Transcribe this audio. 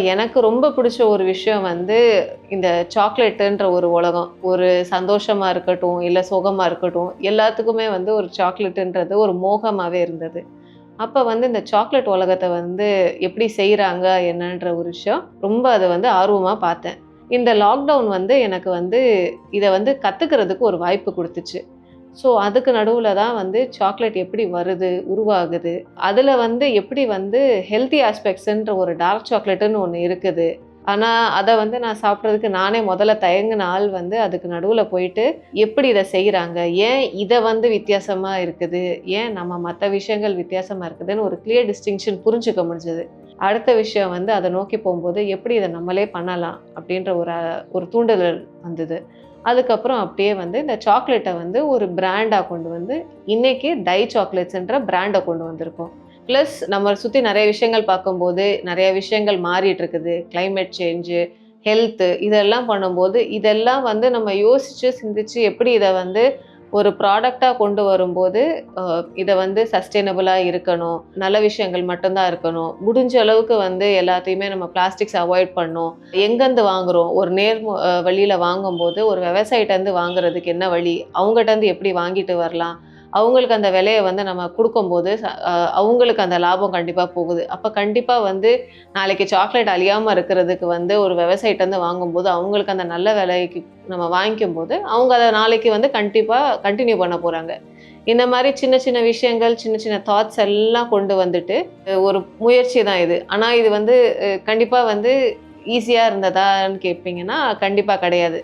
எனக்கு ரொம்ப பிடிச்ச ஒரு விஷயம் வந்து இந்த சாக்லேட்டுன்ற ஒரு உலகம். ஒரு சந்தோஷமா இருக்கட்டும், இல்ல சோகமா இருக்கட்டும், எல்லாத்துக்குமே வந்து ஒரு சாக்லேட்டுன்றது ஒரு மோகமாவே இருந்தது. அப்ப வந்து இந்த சாக்லேட் உலகத்த வந்து எப்படி செய்றாங்க என்னன்ற ஒரு விஷயம், ரொம்ப அத வந்து ஆர்வமா பார்த்தேன். இந்த லாக்டவுன் வந்து எனக்கு வந்து இத வந்து கத்துக்கிறதுக்கு ஒரு வாய்ப்பு குடுத்துச்சு. ஸோ, அதுக்கு நடுவுல தான் வந்து சாக்லேட் எப்படி வருது, உருவாகுது. அதுல வந்து எப்படி வந்து ஹெல்த்தி ஆஸ்பெக்ட்ஸ்ன்ற ஒரு டார்க் சாக்லேட்டுன்னு ஒண்ணு இருக்குது. ஆனா, அத வந்து நான் சாப்பிடுறதுக்கு நானே முதல்ல தயங்குன ஆள் வந்து அதுக்கு நடுவுல போயிட்டு, எப்படி இத செய்றாங்க? ஏன் இத வந்து வித்தியாசமா இருக்குது? ஏன் நம்ம மத்த விஷயங்கள் வித்தியாசமா இருக்குதுன்னு ஒரு கிளியர் டிஸ்டிங்ஷன் புரிஞ்சுக்க முடிஞ்சது. அடுத்த விஷயம் வந்து அத நோக்கி போம்போது, எப்படி இத நம்மளே பண்ணலாம்? அப்படின்ற ஒரு தூண்டுதல் வந்தது. அதுக்கப்புறம் அப்படியே வந்து இந்த சாக்லேட்ட வந்து ஒரு பிராண்டா கொண்டு வந்து, இன்னைக்கு டை சாக்லேட்ஸ்ன்ற பிராண்ட கொண்டு வந்திருக்கோம். பிளஸ் நம்ம சுத்தி நெறைய விஷயங்கள் பார்க்கும்போது, நெறைய விஷயங்கள் மாறிட்டு இருக்குது. கிளைமேட் சேஞ்சு, ஹெல்த்து இதெல்லாம் பண்ணும்போது, இதெல்லாம் வந்து நம்ம யோசிச்சு, சிந்திச்சு எப்படி இத வந்து ஒரு ப்ராடக்ட்டா கொண்டு வரும்போது, அ இத வந்து சஸ்டெய்னபிளா இருக்கணும். நல்ல விஷயங்கள் மட்டும் தான் இருக்கணும். முடிஞ்ச அளவுக்கு வந்து எல்லாத்தையுமே நம்ம பிளாஸ்டிக்ஸ் அவாய்ட் பண்ணணும். எங்கருந்து வாங்குறோம்? ஒரு வழியில வாங்கும்போது, ஒரு விவசாயிட்டருந்து வாங்குறதுக்கு என்ன வழி? அவங்கட்டருந்து எப்படி வாங்கிட்டு வரலாம்? அவங்களுக்கு அந்த விலைய வந்து நம்ம குடுக்கும்போது, ச அ அவங்களுக்கு அந்த லாபம் கண்டிப்பா போகுது. அப்ப கண்டிப்பா வந்து நாளைக்கு சாக்லேட் அழியாம இருக்கிறதுக்கு வந்து ஒரு விவசாயிட்டருந்து வாங்கும்போது, அவங்களுக்கு அந்த நல்ல விலைக்கு நம்ம வாங்கிக்கும்போது, அவங்க அத நாளைக்கு வந்து கண்டிப்பா கன்டின்யூ பண்ண போறாங்க. இந்த மாரி சின்ன சின்ன விஷயங்கள், சின்ன சின்ன தாட்ஸ் எல்லாம் கொண்டு வந்துட்டு, ஒரு முயற்சி தான் இது. ஆனா இது வந்து கண்டிப்பா வந்து ஈஸியா இருந்ததான்னு கேட்பீங்கன்னா, கண்டிப்பா கிடையாது.